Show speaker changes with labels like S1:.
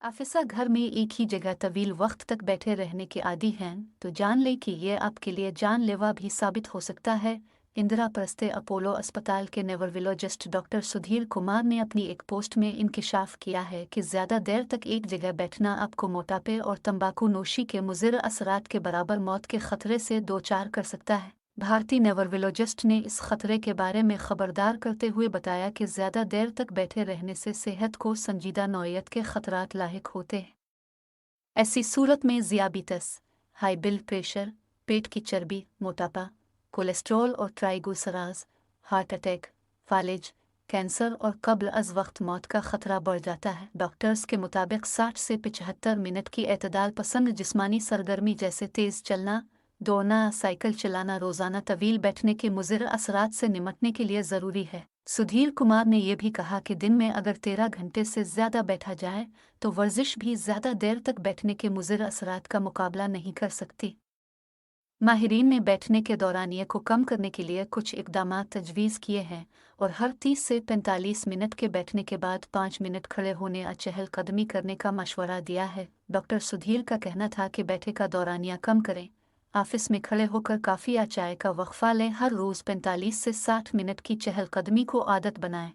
S1: आफिसा घर में एक ही जगह तवील वक्त तक बैठे रहने के आदी हैं तो जान लें कि ये आपके लिए जानलेवा भी साबित हो सकता है। इंदिराप्रस्थ अपोलो अस्पताल के नेवरोलॉजिस्ट डॉक्टर सुधीर कुमार ने अपनी एक पोस्ट में इंकिशाफ किया है कि ज़्यादा देर तक एक जगह बैठना आपको मोटापे और तंबाकू नोशी के मुज़िर असरात के बराबर मौत के खतरे से दो चार कर सकता है। भारतीय नेवरोलॉजिस्ट ने इस खतरे के बारे में खबरदार करते हुए बताया कि ज़्यादा देर तक बैठे रहने से सेहत को संजीदा नौयत के खतरात लाहिक होते हैं। ऐसी सूरत में ज़ियाबितस, हाई ब्लड प्रेशर, पेट की चर्बी, मोटापा, कोलेस्ट्रॉल और ट्राइग्लिसराइड्स, हार्ट अटैक, फालिज, कैंसर और कब्ल अज़ वक्त मौत का खतरा बढ़ जाता है। डॉक्टर्स के मुताबिक 60 से 75 मिनट की एतदाल पसंद जिस्मानी सरगर्मी जैसे तेज़ चलना, दौड़ना, साइकिल चलाना रोज़ाना तवील बैठने के मुज़िर असरात से निमटने के लिए ज़रूरी है। सुधीर कुमार ने यह भी कहा कि दिन में अगर 13 घंटे से ज़्यादा बैठा जाए तो वर्जिश भी ज़्यादा देर तक बैठने के मुज़िर असरात का मुकाबला नहीं कर सकती। माहिरीन ने बैठने के दौरानिए को कम करने के लिए कुछ इकदाम तजवीज़ किए हैं और हर 30 से 45 मिनट के बैठने के बाद 5 मिनट खड़े होने या चहलकदमी करने का मशवरा दिया है। डॉक्टर सुधीर का कहना था कि बैठे का दौरानिया कम करें, ऑफिस में खड़े होकर काफ़ी या चाय का वक्फा लें, हर रोज़ 45 से 60 मिनट की चहलकदमी को आदत बनाएं।